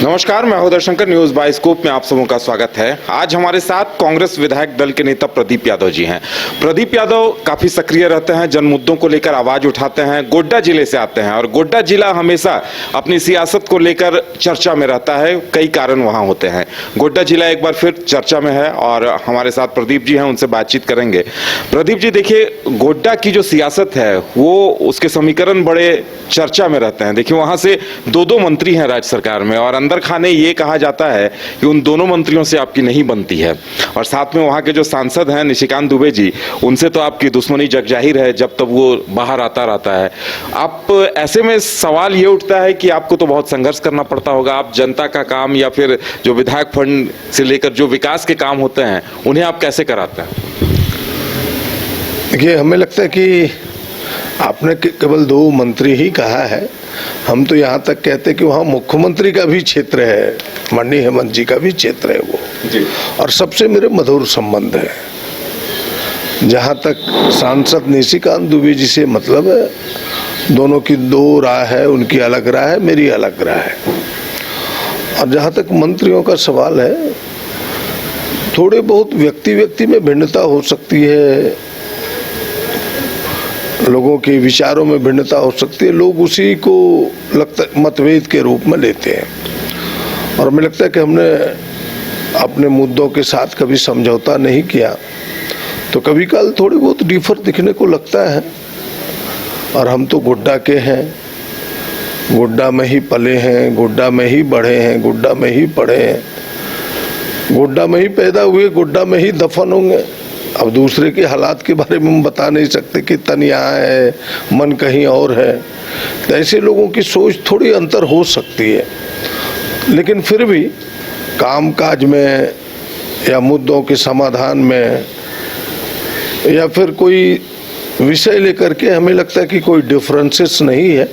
नमस्कार, मैं हूं दर्शंकर। न्यूज बाइस्कोप में आप सबों का स्वागत है। आज हमारे साथ कांग्रेस विधायक दल के नेता प्रदीप यादव जी हैं। प्रदीप यादव काफी सक्रिय रहते हैं, जन मुद्दों को लेकर आवाज उठाते हैं। गोड्डा जिले से आते हैं और गोड्डा जिला हमेशा अपनी सियासत को लेकर चर्चा में रहता है। कई कारण वहां होते हैं। गोड्डा जिला एक बार फिर चर्चा में है और हमारे साथ प्रदीप जी हैं, उनसे बातचीत करेंगे। प्रदीप जी, देखिए, गोड्डा की जो सियासत है वो उसके समीकरण बड़े चर्चा में रहते हैं। देखिए, वहां से दो मंत्री हैं राज्य सरकार में और अंदर खाने ये कहा जाता है कि उन दोनों मंत्रियों से आपकी नहीं बनती है। और साथ में वहां के जो सांसद हैं निशिकांत दुबे जी, उनसे तो आपकी दुश्मनी जग जाहिर है जब तक वो बाहर आता रहता है। आप ऐसे में सवाल ये उठता है कि आपको तो बहुत संघर्ष करना पड़ता होगा। आप जनता का काम या फिर जो विधायक फंड से लेकर जो विकास के काम होते हैं उन्हें आप कैसे कराते हैं? देखिए, हमें लगता है कि आपने केवल दो मंत्री ही कहा है। हम तो यहाँ तक कहते हैं कि वहाँ मुख्यमंत्री का भी क्षेत्र है, माननीय हेमंत जी का भी क्षेत्र है वो जी। और सबसे मेरे मधुर संबंध है। जहाँ तक सांसद निशिकांत दुबे जी से मतलब है, दोनों की दो राय है, उनकी अलग राय है, मेरी अलग राय है। और जहाँ तक मंत्रियों का सवाल है, थोड़े बहुत व्यक्ति में भिन्नता हो सकती है, लोगों के विचारों में भिन्नता हो सकती है। लोग उसी को लगता मतभेद के रूप में लेते हैं और हमें लगता है कि हमने अपने मुद्दों के साथ कभी समझौता नहीं किया, तो कभी काल थोड़ी बहुत डिफर दिखने को लगता है। और हम तो गोड्डा के हैं, गोड्डा में ही पले हैं, गोड्डा में ही बढ़े हैं, गोड्डा में ही पढ़े हैं, गोड्डा में ही पैदा हुए, गोड्डा में ही दफन होंगे। अब दूसरे के हालात के बारे में हम बता नहीं सकते कि तन यहाँ है, मन कहीं और है। तो ऐसे लोगों की सोच थोड़ी अंतर हो सकती है, लेकिन फिर भी कामकाज में या मुद्दों के समाधान में या फिर कोई विषय लेकर के हमें लगता है कि कोई डिफरेंसेस नहीं है।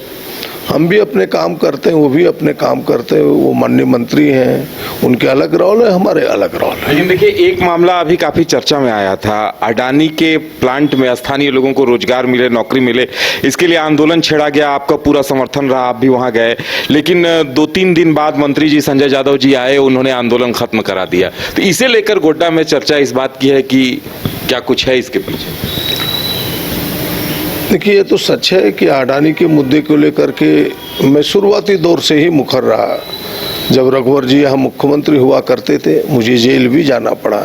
हम भी अपने काम करते हैं, वो भी अपने काम करते हैं। वो माननीय मंत्री हैं, उनके अलग रोल है, हमारे अलग रोल है। लेकिन देखिए, एक मामला अभी काफी चर्चा में आया था। अडानी के प्लांट में स्थानीय लोगों को रोजगार मिले, नौकरी मिले, इसके लिए आंदोलन छेड़ा गया। आपका पूरा समर्थन रहा, आप भी वहां गए। लेकिन 2-3 दिन बाद मंत्री जी संजय यादव जी आए, उन्होंने आंदोलन खत्म करा दिया। तो इसे लेकर गोड्डा में चर्चा इस बात की है कि क्या कुछ है इसके पीछे? देखिए, ये तो सच है कि अडानी के मुद्दे को लेकर के मैं शुरुआती दौर से ही मुखर रहा। जब रघुवर जी यहाँ मुख्यमंत्री हुआ करते थे, मुझे जेल भी जाना पड़ा।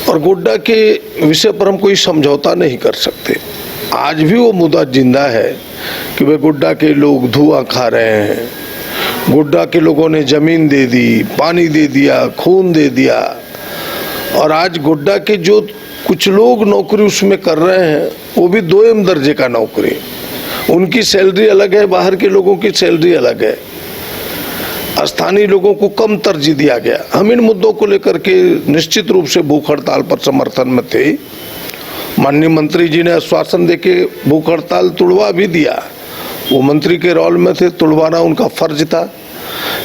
और गोड्डा के विषय पर हम कोई समझौता नहीं कर सकते। आज भी वो मुद्दा जिंदा है कि वे गोड्डा के लोग धुआं खा रहे हैं, गोड्डा के लोगों ने जमीन दे दी, पानी दे दिया, खून दे दिया। और आज गोड्डा के जो कुछ लोग नौकरी उसमें कर रहे हैं, वो भी 2 दर्जे का नौकरी। उनकी सैलरी अलग है, बाहर के लोगों की सैलरी अलग है। स्थानीय लोगों को कम तरजीह दिया गया। हम इन मुद्दों को लेकर के निश्चित रूप से भूख हड़ताल पर समर्थन में थे। माननीय मंत्री जी ने आश्वासन देके भूख हड़ताल तुड़वा भी दिया। वो मंत्री के रोल में थे, तुड़वाना उनका फर्ज था।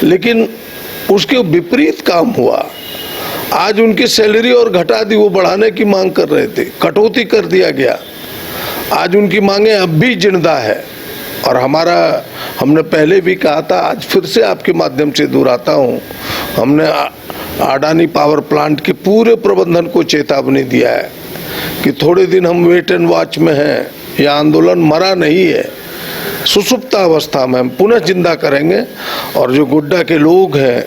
लेकिन उसके विपरीत काम हुआ। आज उनकी सैलरी और घटा दी, वो बढ़ाने की मांग कर रहे थे, कटौती कर दिया गया। आज उनकी मांगे अब भी जिंदा है। और हमने पहले भी कहा था, आज फिर से आपके माध्यम से दोहराता हूँ, हमने अडानी पावर प्लांट के पूरे प्रबंधन को चेतावनी दिया है कि थोड़े दिन हम वेट एंड वॉच में हैं। यह आंदोलन मरा नहीं है, सुसुप्त अवस्था में हम पुनः जिंदा करेंगे। और जो गोड्डा के लोग हैं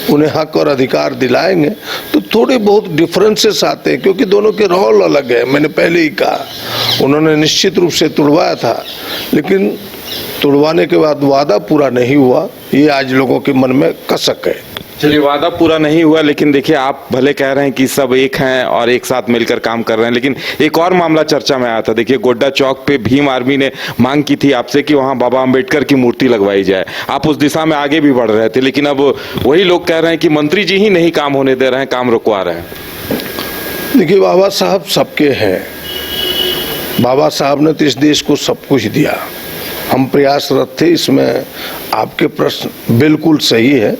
उन्हें हक और अधिकार दिलाएंगे। तो थोड़े बहुत डिफरेंसेस आते हैं, क्योंकि दोनों के रोल अलग है। मैंने पहले ही कहा, उन्होंने निश्चित रूप से तुड़वाया था, लेकिन तुड़वाने के बाद वादा पूरा नहीं हुआ। ये आज लोगों के मन में कसक है। चलिए, वादा पूरा नहीं हुआ, लेकिन देखिए, आप भले कह रहे हैं कि सब एक हैं और एक साथ मिलकर काम कर रहे हैं, लेकिन एक और मामला चर्चा में आया था। देखिए, गोड्डा चौक पे भीम आर्मी ने मांग की थी आपसे कि वहां बाबा अंबेडकर की मूर्ति लगवाई जाए। आप उस दिशा में आगे भी बढ़ रहे थे, लेकिन अब वही लोग कह रहे हैं कि मंत्री जी ही नहीं काम होने दे रहे हैं, काम रुकवा रहे हैं। देखिए, बाबा साहब सबके हैं। बाबा साहब ने तो इस देश को सब कुछ दिया। हम प्रयासरत थे, इसमें आपके प्रश्न बिल्कुल सही है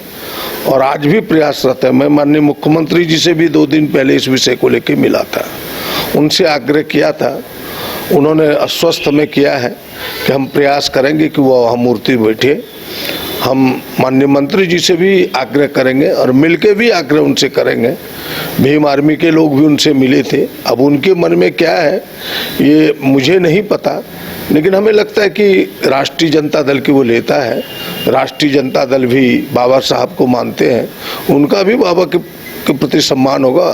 और आज भी प्रयासरत है। मैं माननीय मुख्यमंत्री जी से भी 2 दिन पहले इस विषय को लेकर मिला था, उनसे आग्रह किया था। उन्होंने आश्वस्त में किया है कि हम प्रयास करेंगे कि वो वहाँ मूर्ति बैठे। हम माननीय मंत्री जी से भी आग्रह करेंगे और मिलके भी आग्रह उनसे करेंगे। भीम आर्मी के लोग भी उनसे मिले थे, अब उनके मन में क्या है ये मुझे नहीं पता, लेकिन हमें लगता है कि राष्ट्रीय जनता दल की वो लेता है। राष्ट्रीय जनता दल भी बाबा साहब को मानते हैं, उनका भी बाबा के प्रति सम्मान होगा,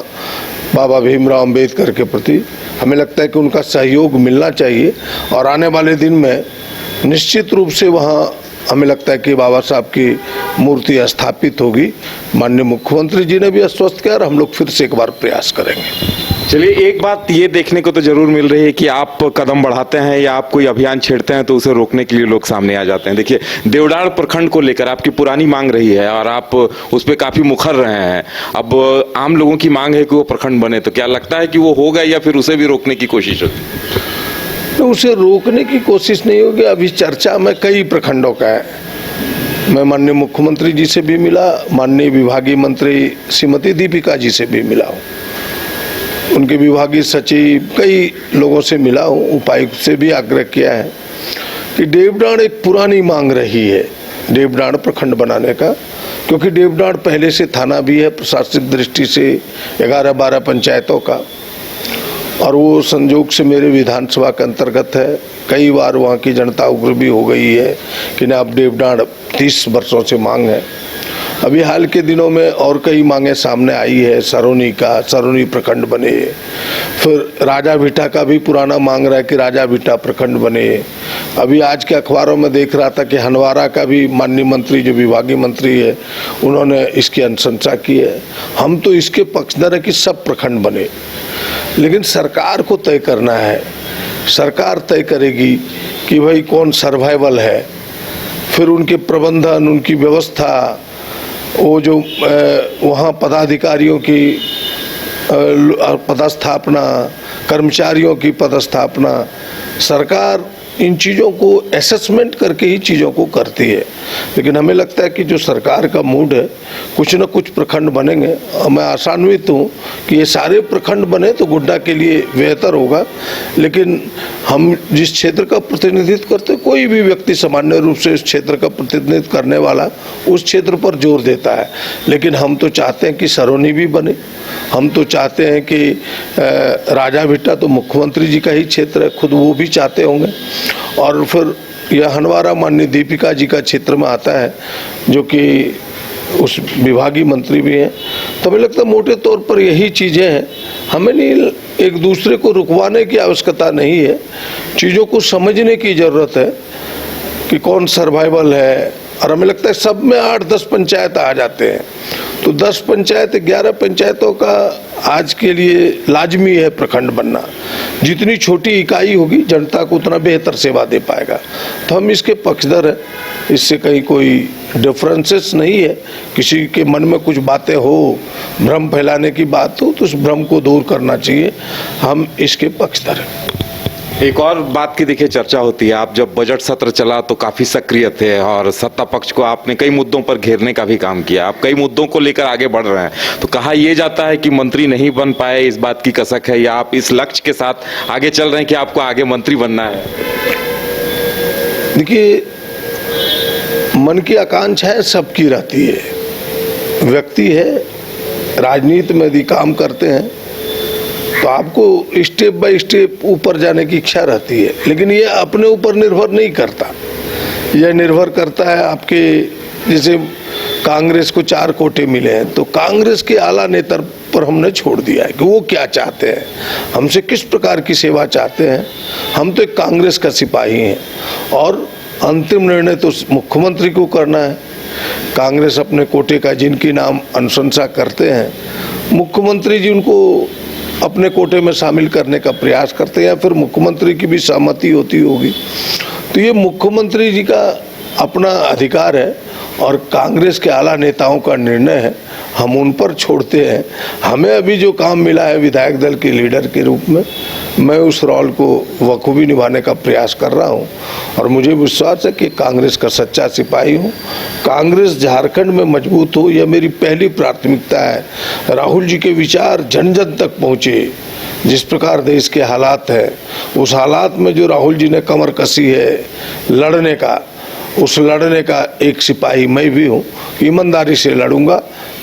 बाबा भीमराव अंबेडकर के प्रति। हमें लगता है कि उनका सहयोग मिलना चाहिए और आने वाले दिन में निश्चित रूप से वहाँ हमें लगता है कि बाबा साहब की मूर्ति स्थापित होगी। माननीय मुख्यमंत्री जी ने भी आश्वस्त किया और हम लोग फिर से एक बार प्रयास करेंगे। चलिए, एक बात ये देखने को तो जरूर मिल रही है कि आप कदम बढ़ाते हैं या आप कोई अभियान छेड़ते हैं तो उसे रोकने के लिए लोग सामने आ जाते हैं। देखिए, देवडार प्रखंड को लेकर आपकी पुरानी मांग रही है और आप उस पर काफी मुखर रहे हैं। अब आम लोगों की मांग है कि वो प्रखंड बने, तो क्या लगता है कि वो होगा या फिर उसे भी रोकने की कोशिश होगी? तो उसे रोकने की कोशिश नहीं होगी। अभी चर्चा में कई प्रखंडों का है। मैं माननीय मुख्यमंत्री जी से भी मिला, माननीय विभागीय मंत्री श्रीमती दीपिका जी से भी मिला हूँ, उनके विभागीय सचिव कई लोगों से मिला हूँ, उपायुक्त से भी आग्रह किया है कि देवडार एक पुरानी मांग रही है देवडार प्रखंड बनाने का, क्योंकि देवडार पहले से थाना भी है, प्रशासनिक दृष्टि से 11-12 पंचायतों का, और वो संयोग से मेरे विधानसभा के अंतर्गत है। कई बार वहाँ की जनता उग्र भी हो गई है कि ना अब देवडार 30 वर्षों से मांग है। अभी हाल के दिनों में और कई मांगे सामने आई है, सरोनी प्रखंड बने, फिर राजा भिटा का भी पुराना मांग रहा है कि राजा भिटा प्रखंड बने। अभी आज के अखबारों में देख रहा था कि हनवारा का भी माननीय मंत्री जो विभागीय मंत्री है उन्होंने इसकी अनुशंसा की है। हम तो इसके पक्षधर है कि सब प्रखंड बने, लेकिन सरकार को तय करना है। सरकार तय करेगी कि भाई कौन सर्वाइवल है, फिर उनके प्रबंधन, उनकी व्यवस्था, वो जो वहाँ पदाधिकारियों की पदस्थापना, कर्मचारियों की पदस्थापना, सरकार इन चीज़ों को असेसमेंट करके ही चीज़ों को करती है। लेकिन हमें लगता है कि जो सरकार का मूड है, कुछ न कुछ प्रखंड बनेंगे और मैं आशान्वित हूँ कि ये सारे प्रखंड बने तो गोड्डा के लिए बेहतर होगा। लेकिन हम जिस क्षेत्र का प्रतिनिधित्व करते, कोई भी व्यक्ति सामान्य रूप से इस क्षेत्र का प्रतिनिधित्व करने वाला उस क्षेत्र पर जोर देता है, लेकिन हम तो चाहते हैं कि सरोनी भी बने। हम तो चाहते हैं कि राजा भिटा तो मुख्यमंत्री जी का ही क्षेत्र है, खुद वो भी चाहते होंगे, और फिर यह हनवारा माननीय दीपिका जी का क्षेत्र में आता है जो कि उस विभागीय मंत्री भी हैं। तो हमें लगता है मोटे तौर पर यही चीज़ें हैं। हमें नहीं एक दूसरे को रुकवाने की आवश्यकता नहीं है, चीज़ों को समझने की ज़रूरत है कि कौन सर्वाइवल है। और हमें लगता है सब में 8-10 पंचायत आ जाते हैं, तो 10 पंचायत 11 पंचायतों का आज के लिए लाजमी है प्रखंड बनना। जितनी छोटी इकाई होगी जनता को उतना बेहतर सेवा दे पाएगा। तो हम इसके पक्षधर हैं, इससे कहीं कोई डिफरेंसेस नहीं है। किसी के मन में कुछ बातें हो, भ्रम फैलाने की बात हो, तो उस भ्रम को दूर करना चाहिए। हम इसके पक्षधर हैं। एक और बात की देखिए चर्चा होती है, आप जब बजट सत्र चला तो काफी सक्रिय थे और सत्ता पक्ष को आपने कई मुद्दों पर घेरने का भी काम किया। आप कई मुद्दों को लेकर आगे बढ़ रहे हैं, तो कहा यह जाता है कि मंत्री नहीं बन पाए, इस बात की कसक है, या आप इस लक्ष्य के साथ आगे चल रहे हैं कि आपको आगे मंत्री बनना है? देखिए, मन की आकांक्षाएं सबकी रहती है। व्यक्ति है, राजनीति में यदि काम करते हैं तो आपको स्टेप बाय स्टेप ऊपर जाने की इच्छा रहती है, लेकिन ये अपने ऊपर निर्भर नहीं करता। यह निर्भर करता है आपके, जैसे कांग्रेस को 4 कोटे मिले हैं, तो कांग्रेस के आला नेता पर हमने छोड़ दिया है कि वो क्या चाहते हैं, हमसे किस प्रकार की सेवा चाहते हैं। हम तो एक कांग्रेस का सिपाही हैं और अंतिम निर्णय तो मुख्यमंत्री को करना है। कांग्रेस अपने कोटे का जिनकी नाम अनुशंसा करते हैं, मुख्यमंत्री जी उनको अपने कोटे में शामिल करने का प्रयास करते हैं, या फिर मुख्यमंत्री की भी सहमति होती होगी। तो ये मुख्यमंत्री जी का अपना अधिकार है और कांग्रेस के आला नेताओं का निर्णय है, हम उन पर छोड़ते हैं। हमें अभी जो काम मिला है विधायक दल के लीडर के रूप में, मैं उस रोल को बखूबी निभाने का प्रयास कर रहा हूं और मुझे विश्वास है कि कांग्रेस का सच्चा सिपाही हूं। कांग्रेस झारखंड में मजबूत हो, यह मेरी पहली प्राथमिकता है। राहुल जी के विचार जन जन तक पहुँचे। जिस प्रकार देश के हालात है, उस हालात में जो राहुल जी ने कमर कसी है लड़ने का, उस लड़ने का एक सिपाही मैं भी हूँ। ईमानदारी से लड़ूंगा,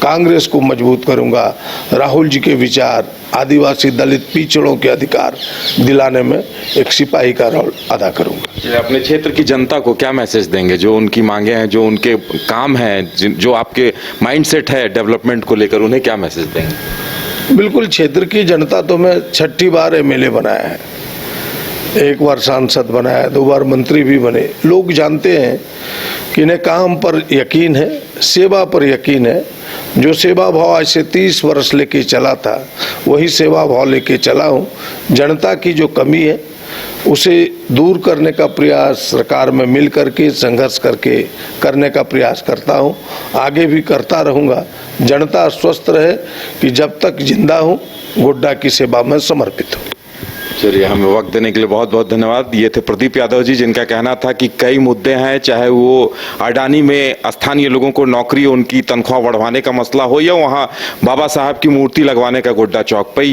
कांग्रेस को मजबूत करूंगा, राहुल जी के विचार, आदिवासी दलित पिछड़ों के अधिकार दिलाने में एक सिपाही का रोल अदा करूंगा। चलिए, अपने क्षेत्र की जनता को क्या मैसेज देंगे, जो उनकी मांगे हैं, जो उनके काम हैं, जो आपके माइंडसेट है डेवलपमेंट को लेकर, उन्हें क्या मैसेज देंगे? बिल्कुल, क्षेत्र की जनता तो मैं 6ठी बार एमएलए बनाया है, 1 बार सांसद बनाया, 2 बार मंत्री भी बने। लोग जानते हैं कि इन्हें काम पर यकीन है, सेवा पर यकीन है। जो सेवा भाव आज से 30 वर्ष लेके चला था, वही सेवा भाव लेके चला हूँ। जनता की जो कमी है उसे दूर करने का प्रयास सरकार में मिल करके संघर्ष करके करने का प्रयास करता हूँ, आगे भी करता रहूँगा। जनता स्वस्थ रहे कि जब तक जिंदा हूँ गोड्डा की सेवा में समर्पित हूँ। चलिए, हमें वक्त देने के लिए बहुत बहुत धन्यवाद। ये थे प्रदीप यादव जी, जिनका कहना था कि कई मुद्दे हैं, चाहे वो अडानी में स्थानीय लोगों को नौकरी, उनकी तनख्वाह बढ़वाने का मसला हो, या वहाँ बाबा साहब की मूर्ति लगवाने का गोड्डा चौक पे,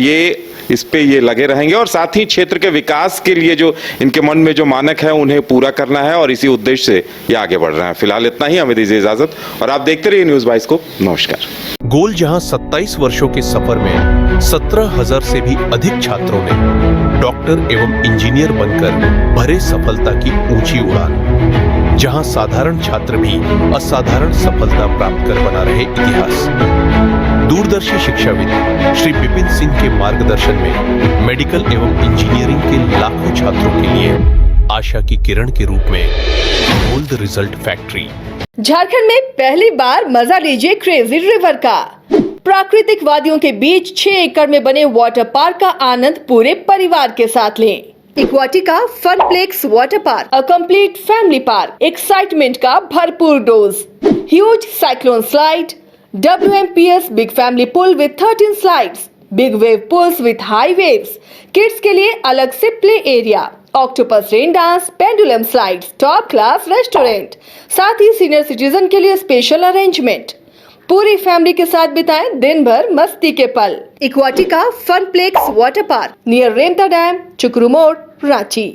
इस पे ये लगे रहेंगे। और साथ ही क्षेत्र के विकास के लिए जो इनके मन में जो मानक है उन्हें पूरा करना है, और इसी उद्देश्य से ये आगे बढ़ रहे हैं। फिलहाल इतना ही, हमें दीजिए इजाजत और आप देखते रहिए न्यूज बाइस्कोप। नमस्कार। गोल जहां 27 वर्षों के सफर में 17,000 से भी अधिक छात्रों ने डॉक्टर एवं इंजीनियर बनकर भरे सफलता की ऊंची उड़ान, जहां साधारण छात्र भी असाधारण सफलता प्राप्त कर बना रहे इतिहास। दूरदर्शी शिक्षाविद श्री विपिन सिंह के मार्गदर्शन में मेडिकल एवं इंजीनियरिंग के लाखों छात्रों के लिए आशा की किरण के रूप में गोल्ड रिजल्ट फैक्ट्री। झारखंड में पहली बार मजा लीजिए क्रेजी रिवर का। प्राकृतिक वादियों के बीच 6 एकड़ में बने वाटर पार्क का आनंद पूरे परिवार के साथ लें। Equatica Funplex water park, a complete family park, excitement का भरपूर dose, huge cyclone slide, WMPS big family pool with 13 slides, big wave pools with high waves, kids के लिए अलग से play area, octopus rain dance, pendulum slides, top class restaurant, साथ ही senior citizen के लिए स्पेशल अरेंजमेंट। पूरी family के साथ बिताएं दिन भर मस्ती के पल। इक्वाटिका Funplex water park near Remta dam, चुकरू मोड़, रांची।